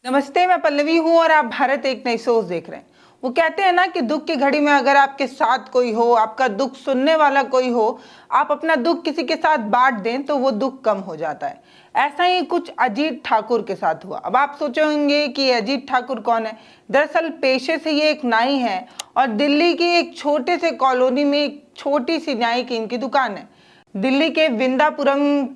नमस्ते, मैं पल्लवी हूँ और आप भारत एक नई सोच देख रहे हैं। वो कहते हैं ना कि दुख की घड़ी में अगर आपके साथ कोई हो, आपका दुख सुनने वाला कोई हो, आप अपना दुख किसी के साथ बांट दें तो वो दुख कम हो जाता है। ऐसा ही कुछ अजीत ठाकुर के साथ हुआ। अब आप सोचेंगे कि अजीत ठाकुर कौन है। दरअसल पेशे से ये एक नाई है और दिल्ली की एक छोटे से कॉलोनी में एक छोटी सी नाई की इनकी दुकान है। दिल्ली के विंदापुरम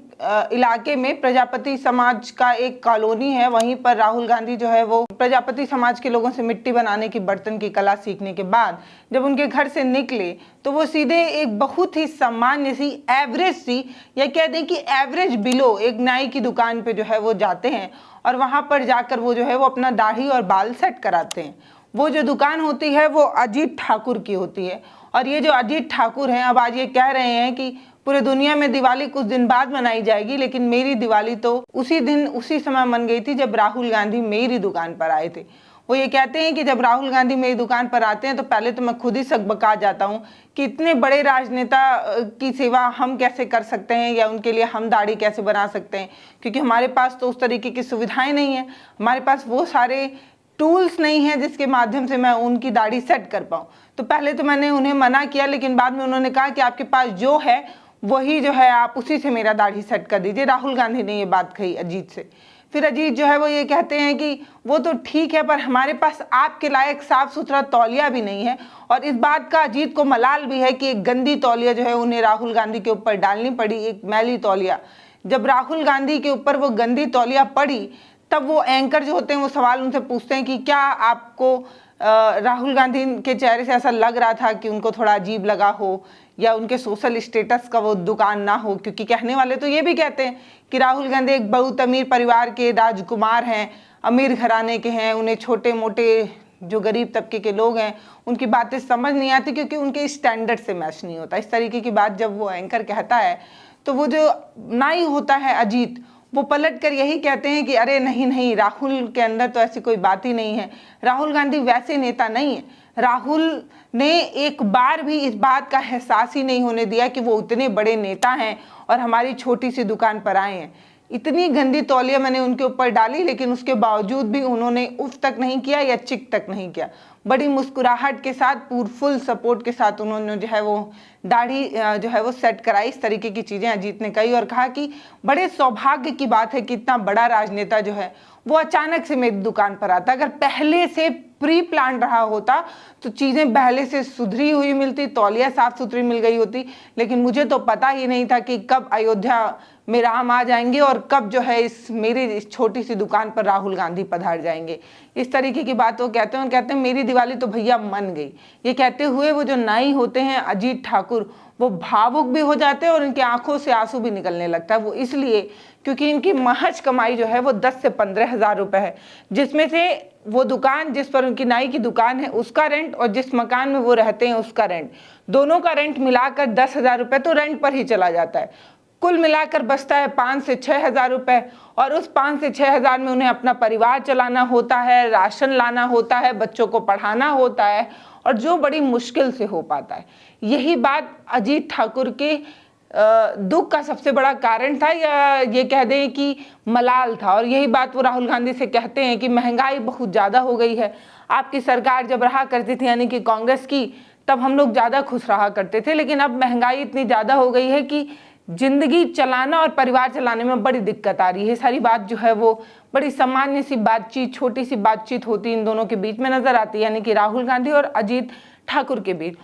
इलाके में प्रजापति समाज का एक कॉलोनी है। वहीं पर राहुल गांधी जो है वो प्रजापति समाज के लोगों से मिट्टी बनाने की बर्तन की कला सीखने के बाद जब उनके घर से निकले तो वो सीधे एक बहुत ही सामान्य सी एवरेज सी या कह दें कि एवरेज बिलो एक नाई की दुकान पे जो है वो जाते हैं और वहां पर जाकर वो जो है वो अपना दाढ़ी और बाल सेट कराते हैं। वो जो दुकान होती है वो अजीत ठाकुर की होती है और ये जो अजीत ठाकुर हैं अब आज ये कह रहे हैं कि पूरे दुनिया में दिवाली कुछ दिन बाद मनाई जाएगी, लेकिन मेरी दिवाली तो उसी दिन उसी समय मन गई थी जब राहुल गांधी मेरी दुकान पर आए थे। वो ये कहते हैं कि जब राहुल गांधी मेरी दुकान पर आते हैं तो पहले तो मैं खुद ही सकबका जाता हूँ कि इतने बड़े राजनेता की सेवा हम कैसे कर सकते हैं या उनके लिए हम दाढ़ी कैसे बना सकते हैं, क्योंकि हमारे पास तो उस तरीके की सुविधाएं नहीं है, हमारे पास वो सारे टूल्स नहीं है जिसके माध्यम से मैं उनकी दाढ़ी सेट कर पाऊँ। तो पहले तो मैंने उन्हें मना किया, लेकिन बाद में उन्होंने कहा कि आपके पास जो है वही जो है आप उसी से मेरा दाढ़ी सेट कर दीजिए। राहुल गांधी ने ये बात कही अजीत से। फिर अजीत जो है वो ये कहते हैं कि वो तो ठीक है पर हमारे पास आपके लायक साफ सुथरा तौलिया भी नहीं है। और इस बात का अजीत को मलाल भी है कि एक गंदी तौलिया जो है उन्हें राहुल गांधी के ऊपर डालनी पड़ी, एक मैली तौलिया। जब राहुल गांधी के ऊपर वो गंदी तौलिया पड़ी तब वो एंकर जो होते हैं वो सवाल उनसे पूछते हैं कि क्या आपको राहुल गांधी के चेहरे से ऐसा लग रहा था कि उनको थोड़ा अजीब लगा हो या उनके सोशल स्टेटस का वो दुकान ना हो, क्योंकि कहने वाले तो ये भी कहते हैं कि राहुल गांधी एक बहुत अमीर परिवार के राजकुमार हैं, अमीर घराने के हैं, उन्हें छोटे मोटे जो गरीब तबके के लोग हैं उनकी बातें समझ नहीं आती क्योंकि उनके स्टैंडर्ड से मैच नहीं होता। इस तरीके की बात जब वो एंकर कहता है तो वो जो नाई होता है अजीत वो पलट कर यही कहते हैं कि अरे नहीं नहीं, राहुल के अंदर तो ऐसी कोई बात ही नहीं है, राहुल गांधी वैसे नेता नहीं है। राहुल ने एक बार भी इस बात का एहसास ही नहीं होने दिया कि वो इतने बड़े नेता हैं और हमारी छोटी सी दुकान पर आए हैं। इतनी गंदी तौलिया मैंने उनके ऊपर डाली लेकिन उसके बावजूद भी उन्होंने उफ तक नहीं किया या चिक तक नहीं किया। बड़ी मुस्कुराहट के साथ फुल सपोर्ट के साथ उन्होंने जो है वो दाढ़ी जो है वो सेट कराई। इस तरीके की चीज़ें अजीत ने कही और कहा कि बड़े सौभाग्य की बात है कि इतना बड़ा राजनेता जो है वो अचानक से मेरी दुकान पर आता। अगर पहले से प्री प्लान रहा होता तो चीज़ें पहले से सुधरी हुई मिलती, तौलिया साफ सुथरी मिल गई होती, लेकिन मुझे तो पता ही नहीं था कि कब अयोध्या में राम आ जाएंगे और कब जो है इस मेरी छोटी सी दुकान पर राहुल गांधी पधार जाएंगे। इस तरीके की बात वो कहते हैं और कहते हैं मेरी दिवाली तो भैया मन गई। ये कहते हुए वो जो नाई होते हैं अजीत ठाकुर वो भावुक भी हो जाते हैं और इनकी आंखों से आंसू भी निकलने लगता है। वो इसलिए क्योंकि इनकी महज कमाई जो है वो 10 से 15 हज़ार रुपये है, जिसमें से वो दुकान जिस पर उनकी नाई की दुकान है उसका रेंट और जिस मकान में वो रहते हैं उसका रेंट, दोनों का रेंट मिलाकर 10 हज़ार रुपये तो रेंट पर ही चला जाता है। कुल मिलाकर बचता है 5 से 6 हज़ार रुपये और उस 5 से 6 हज़ार में उन्हें अपना परिवार चलाना होता है, राशन लाना होता है, बच्चों को पढ़ाना होता है और जो बड़ी मुश्किल से हो पाता है। यही बात अजीत ठाकुर के दुख का सबसे बड़ा कारण था या ये कह दें कि मलाल था। और यही बात वो राहुल गांधी से कहते हैं कि महंगाई बहुत ज़्यादा हो गई है। आपकी सरकार जब रहा करती थी यानी कि कांग्रेस की, तब हम लोग ज़्यादा खुश रहा करते थे, लेकिन अब महंगाई इतनी ज़्यादा हो गई है कि जिंदगी चलाना और परिवार चलाने में बड़ी दिक्कत आ रही है। सारी बात जो है वो बड़ी सामान्य सी बातचीत, छोटी सी बातचीत होती इन दोनों के बीच में नजर आती है, यानी कि राहुल गांधी और अजीत ठाकुर के बीच।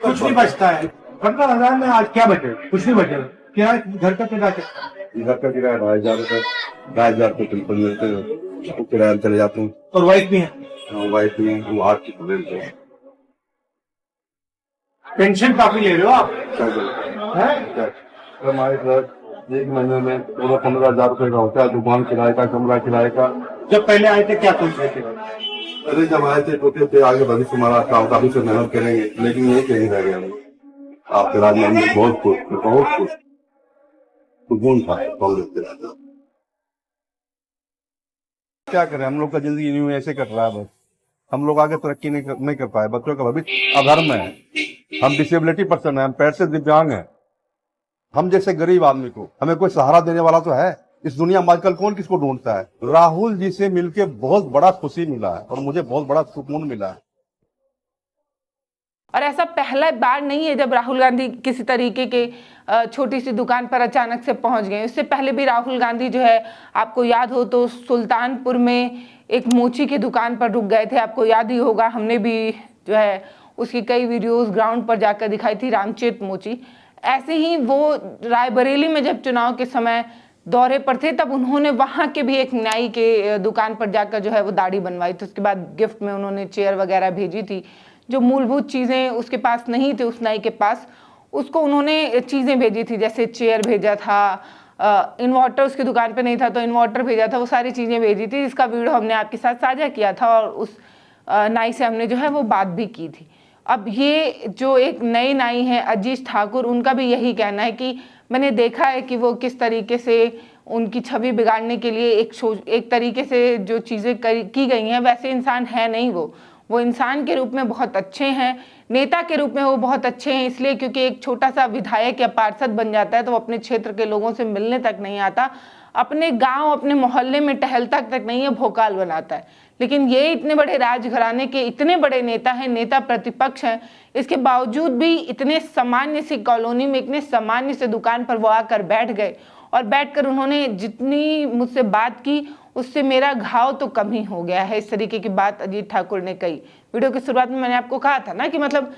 कुछ नहीं बचता है 15,000 में। आज क्या बचे? कुछ नहीं बचे। क्या घर का किराया? घर का किराया 2,500 रुपये, 2,500 रुपये बिल्कुल मिलते हैं तो किराया चले जाते हैं। और वाइफ भी है? वाइफ भी है, वो 8 की मिलते हैं। पेंशन काफी ले रहे हो आप? हमारे पास एक महीने में 15,000 रुपये का होता है, दुकान किराए का, कमरा किराए का। जब पहले आए थे क्या कुछ थे? अरे जब आए थे तो थे आगे भविष्य हमारा काम काफी से मेहनत करेंगे, लेकिन ये कहीं रह गया। आपके राज में बहुत कुछ सुकून था कांग्रेस के राज। क्या करें, हम लोग का जिंदगी यूं ऐसे कट रहा है। बस हम लोग आगे तरक्की नहीं कर पाए। बच्चों का भविष्य अधर्म है। हम डिसेबिलिटी पर्सन है, हम पैर से दिव्यांग हैं, हम जैसे गरीब आदमी को हमें कोई सहारा देने वाला तो है इस दुनिया में। आजकल कौन किसको ढूंढता है। राहुल जी से मिलके बहुत बड़ा खुशी मिला है और मुझे बहुत बड़ा सुकून मिला है। और ऐसा पहला बार नहीं है जब राहुल गांधी किसी तरीके के छोटी सी दुकान पर अचानक से पहुंच गए। इससे पहले भी राहुल गांधी जो है, आपको याद हो तो सुल्तानपुर में एक मोची की दुकान पर रुक गए थे। आपको याद ही होगा, हमने भी जो है उसकी कई वीडियोस ग्राउंड पर जाकर दिखाई थी, रामचेत मोची। ऐसे ही वो रायबरेली में जब चुनाव के समय दौरे पर थे, तब उन्होंने वहाँ के भी एक नाई के दुकान पर जाकर जो है वो दाढ़ी बनवाई थी। उसके बाद गिफ्ट में उन्होंने चेयर वगैरह भेजी थी। जो मूलभूत चीज़ें उसके पास नहीं थी, उस नाई के पास, उसको उन्होंने चीज़ें भेजी थी। जैसे चेयर भेजा था, इन्वर्टर उसकी दुकान पे नहीं था तो इन्वर्टर भेजा था, वो सारी चीज़ें भेजी थी, जिसका वीडियो हमने आपके साथ साझा किया था और उस नाई से हमने जो है वो बात भी की थी। अब ये जो एक नए नाई हैं अजीत ठाकुर, उनका भी यही कहना है कि मैंने देखा है कि वो किस तरीके से उनकी छवि बिगाड़ने के लिए एक तरीके से जो चीज़ें की गई हैं, वैसे इंसान है नहीं वो इंसान के रूप में बहुत अच्छे हैं, नेता के रूप में वो बहुत अच्छे हैं। इसलिए क्योंकि एक छोटा सा विधायक या पार्षद बन जाता है तो वो अपने क्षेत्र के लोगों से मिलने तक नहीं आता, अपने गांव अपने मोहल्ले में टहलता तक नहीं है, भोकाल बनाता है। लेकिन ये इतने बड़े राजघराने के इतने बड़े नेता हैं, नेता प्रतिपक्ष हैं, इसके बावजूद भी इतने सामान्य सी कॉलोनी में इतने सामान्य से दुकान पर वो आकर बैठ गए और बैठकर उन्होंने जितनी मुझसे बात की उससे मेरा घाव तो कम ही हो गया है। इस तरीके की बात अजीत ठाकुर ने कही। वीडियो की शुरुआत में मैंने आपको कहा था ना कि मतलब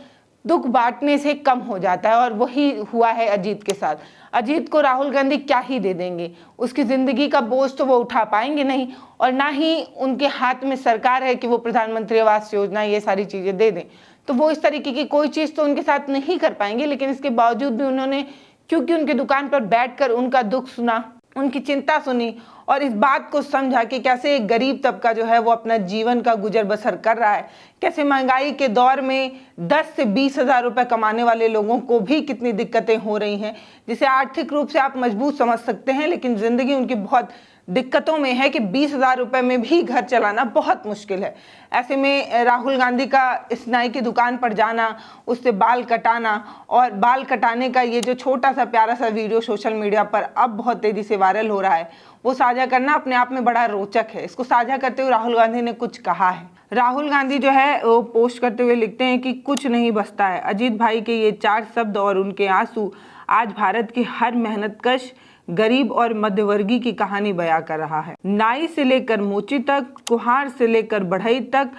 दुख बांटने से कम हो जाता है, और वही हुआ है अजीत के साथ। अजीत को राहुल गांधी क्या ही दे देंगे, उसकी जिंदगी का बोझ तो वो उठा पाएंगे नहीं, और ना ही उनके हाथ में सरकार है कि वो प्रधानमंत्री आवास योजना ये सारी चीजें दे दें। तो वो इस तरीके की कोई चीज तो उनके साथ नहीं कर पाएंगे। लेकिन इसके बावजूद भी उन्होंने, क्योंकि उनकी दुकान पर बैठकर उनका दुख सुना, उनकी चिंता सुनी और इस बात को समझा कि कैसे एक गरीब तबका जो है वो अपना जीवन का गुजर बसर कर रहा है, कैसे महंगाई के दौर में 10 से 20 हज़ार रुपये कमाने वाले लोगों को भी कितनी दिक्कतें हो रही हैं, जिसे आर्थिक रूप से आप मजबूत समझ सकते हैं, लेकिन ज़िंदगी उनकी बहुत दिक्कतों में है कि 20 हज़ार रुपये में भी घर चलाना बहुत मुश्किल है। ऐसे में राहुल गांधी का इस नाई की दुकान पर जाना, उससे बाल कटाना और बाल कटाने का ये जो छोटा सा प्यारा सा वीडियो सोशल मीडिया पर अब बहुत तेज़ी से वायरल हो रहा है, वो साझा करना अपने आप में बड़ा रोचक है। इसको साझा करते हुए राहुल गांधी ने कुछ कहा है। राहुल गांधी जो है वो पोस्ट करते हुए लिखते हैं कि कुछ नहीं बचता है। अजीत भाई के ये 4 शब्द और उनके आंसू आज भारत के हर मेहनतकश गरीब और मध्यवर्गीय की कहानी बयां कर रहा है। नाई से लेकर मोची तक, कुम्हार से लेकर बढ़ई तक,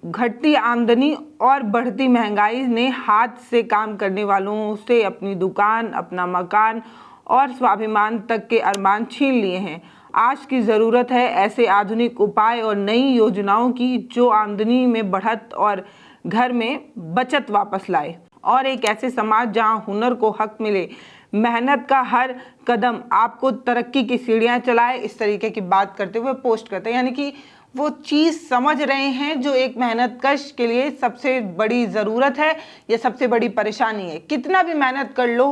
घटती आमदनी और बढ़ती महंगाई ने हाथ से काम करने वालों से अपनी दुकान, अपना मकान और स्वाभिमान तक के अरमान छीन लिए हैं। आज की ज़रूरत है ऐसे आधुनिक उपाय और नई योजनाओं की जो आमदनी में बढ़त और घर में बचत वापस लाए, और एक ऐसे समाज जहां हुनर को हक मिले, मेहनत का हर कदम आपको तरक्की की सीढ़ियां चलाए। इस तरीके की बात करते हुए पोस्ट करते हैं, यानी कि वो चीज़ समझ रहे हैं जो एक मेहनतकश के लिए सबसे बड़ी ज़रूरत है या सबसे बड़ी परेशानी है। कितना भी मेहनत कर लो,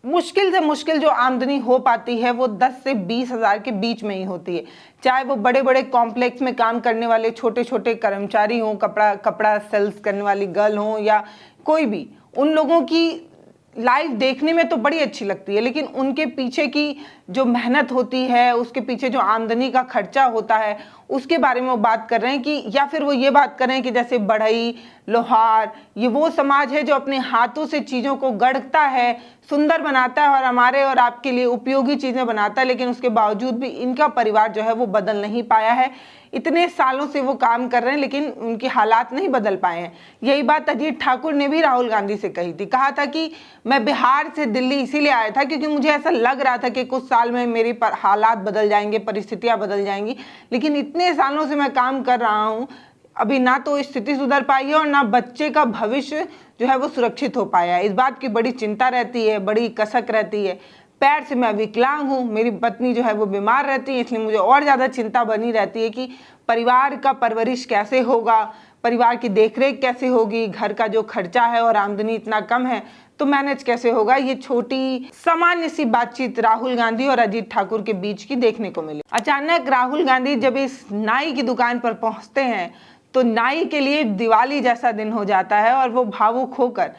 मुश्किल से मुश्किल जो आमदनी हो पाती है वो 10 से 20 हज़ार के बीच में ही होती है। चाहे वो बड़े बड़े कॉम्प्लेक्स में काम करने वाले छोटे छोटे कर्मचारी हों, कपड़ा सेल्स करने वाली गर्ल हों, या कोई भी, उन लोगों की लाइफ देखने में तो बड़ी अच्छी लगती है, लेकिन उनके पीछे की जो मेहनत होती है, उसके पीछे जो आमदनी का खर्चा होता है, उसके बारे में वो बात कर रहे हैं कि, या फिर वो ये बात कर रहे हैं कि जैसे बढ़ई, लोहार, ये वो समाज है जो अपने हाथों से चीज़ों को गढ़ता है, सुंदर बनाता है और हमारे और आपके लिए उपयोगी चीज़ें बनाता है, लेकिन उसके बावजूद भी इनका परिवार जो है वो बदल नहीं पाया है। इतने सालों से वो काम कर रहे हैं लेकिन उनके हालात नहीं बदल पाए हैं। यही बात अजीत ठाकुर ने भी राहुल गांधी से कही थी। कहा था कि मैं बिहार से दिल्ली इसीलिए आया था क्योंकि मुझे ऐसा लग रहा था कि कुछ साल में मेरे हालात बदल जाएंगे, परिस्थितियां बदल जाएंगी, लेकिन इतने सालों से मैं काम कर रहा हूँ, अभी ना तो स्थिति सुधर पाई है और ना बच्चे का भविष्य जो है वो सुरक्षित हो पाया है। इस बात की बड़ी चिंता रहती है, बड़ी कसक रहती है। पैर से मैं विकलांग हूँ, मेरी पत्नी जो है वो बीमार रहती है, इसलिए मुझे और ज़्यादा चिंता बनी रहती है कि परिवार का परवरिश कैसे होगा, परिवार की देखरेख कैसे होगी, घर का जो खर्चा है और आमदनी इतना कम है तो मैनेज कैसे होगा। ये छोटी सामान्य सी बातचीत राहुल गांधी और अजीत ठाकुर के बीच की देखने को मिली। अचानक राहुल गांधी जब इस नाई की दुकान पर पहुंचते हैं तो नाई के लिए दिवाली जैसा दिन हो जाता है और वो भावुक होकर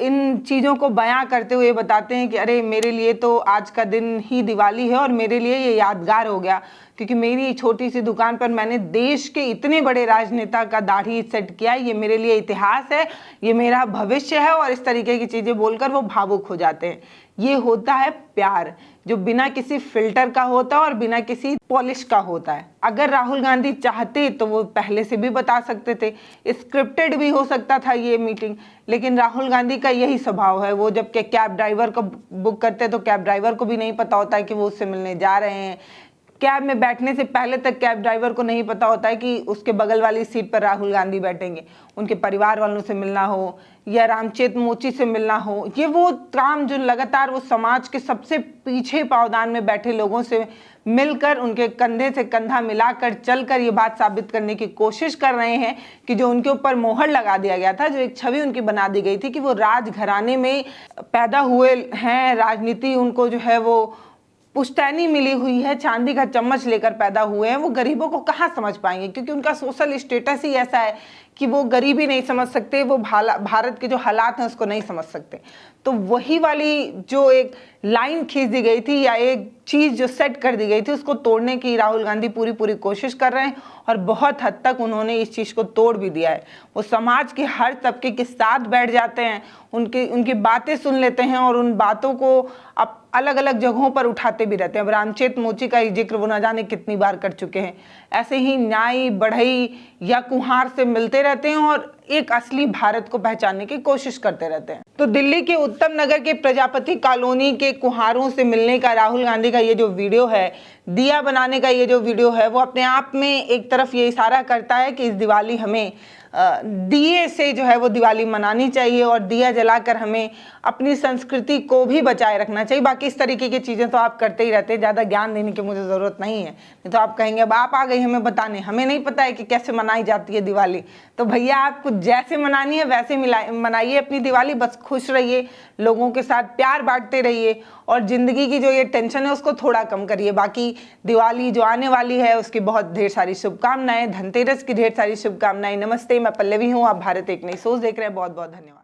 इन चीज़ों को बयां करते हुए बताते हैं कि अरे मेरे लिए तो आज का दिन ही दिवाली है और मेरे लिए ये यादगार हो गया, क्योंकि मेरी छोटी सी दुकान पर मैंने देश के इतने बड़े राजनेता का दाढ़ी सेट किया, ये मेरे लिए इतिहास है, ये मेरा भविष्य है, और इस तरीके की चीज़ें बोलकर वो भावुक हो जाते हैं। ये होता है प्यार, जो बिना किसी फिल्टर का होता है और बिना किसी पॉलिश का होता है। अगर राहुल गांधी चाहते तो वो पहले से भी बता सकते थे, स्क्रिप्टेड भी हो सकता था ये मीटिंग, लेकिन राहुल गांधी का यही स्वभाव है। वो जब के कैब ड्राइवर को बुक करते तो कैब ड्राइवर को भी नहीं पता होता है कि वो उससे मिलने जा रहे हैं। कैब में बैठने से पहले तक कैब ड्राइवर को नहीं पता होता है कि उसके बगल वाली सीट पर राहुल गांधी बैठेंगे। उनके परिवार वालों से मिलना हो या रामचेत मोची से मिलना हो, ये वो काम जो लगातार वो समाज के सबसे पीछे पावदान में बैठे लोगों से मिलकर, उनके कंधे से कंधा मिलाकर चलकर ये बात साबित करने की कोशिश कर रहे हैं कि जो उनके ऊपर मोहर लगा दिया गया था, जो एक छवि उनकी बना दी गई थी कि वो राजघराने में पैदा हुए हैं, राजनीति उनको जो है वो पुश्तैनी मिली हुई है, चांदी का चम्मच लेकर पैदा हुए हैं, वो गरीबों को कहाँ समझ पाएंगे, क्योंकि उनका सोशल स्टेटस ही ऐसा है कि वो गरीबी नहीं समझ सकते, वो भारत के जो हालात हैं उसको नहीं समझ सकते। तो वही वाली जो एक लाइन खींच दी गई थी या एक चीज़ जो सेट कर दी गई थी, उसको तोड़ने की राहुल गांधी पूरी कोशिश कर रहे हैं और बहुत हद तक उन्होंने इस चीज़ को तोड़ भी दिया है। वो समाज के हर तबके के साथ बैठ जाते हैं, उनकी बातें सुन लेते हैं और उन बातों को अब अलग अलग जगहों पर उठाते भी रहते हैं। अब रामचेत मोची का ही जिक्र वो ना जाने कितनी बार कर चुके हैं। ऐसे ही न्याय, बढ़ई या कुम्हार से मिलते रहते हैं और एक असली भारत को पहचानने की कोशिश करते रहते हैं। तो दिल्ली के उत्तम नगर के प्रजापति कॉलोनी के कुम्हारों से मिलने का राहुल गांधी का ये जो वीडियो है, दिया बनाने का ये जो वीडियो है, वो अपने आप में एक तरफ ये इशारा करता है कि इस दिवाली हमें दिए से जो है वो दिवाली मनानी चाहिए और दिया जलाकर हमें अपनी संस्कृति को भी बचाए रखना चाहिए। बाकी इस तरीके की चीज़ें तो आप करते ही रहते हैं, ज़्यादा ज्ञान देने की मुझे ज़रूरत नहीं है। नहीं तो आप कहेंगे अब आप आ गई हमें बताने, हमें नहीं पता है कि कैसे मनाई जाती है दिवाली। तो भैया आपको जैसे मनानी है वैसे मनाइए अपनी दिवाली, बस खुश रहिए, लोगों के साथ प्यार बांटते रहिए और ज़िंदगी की जो ये टेंशन है उसको थोड़ा कम करिए। बाकी दिवाली जो आने वाली है उसकी बहुत ढेर सारी शुभकामनाएं, धनतेरस की ढेर सारी शुभकामनाएं। नमस्ते, मैं पल्लवी हूँ, आप भारत एक नई सोच देख रहे हैं। बहुत बहुत धन्यवाद।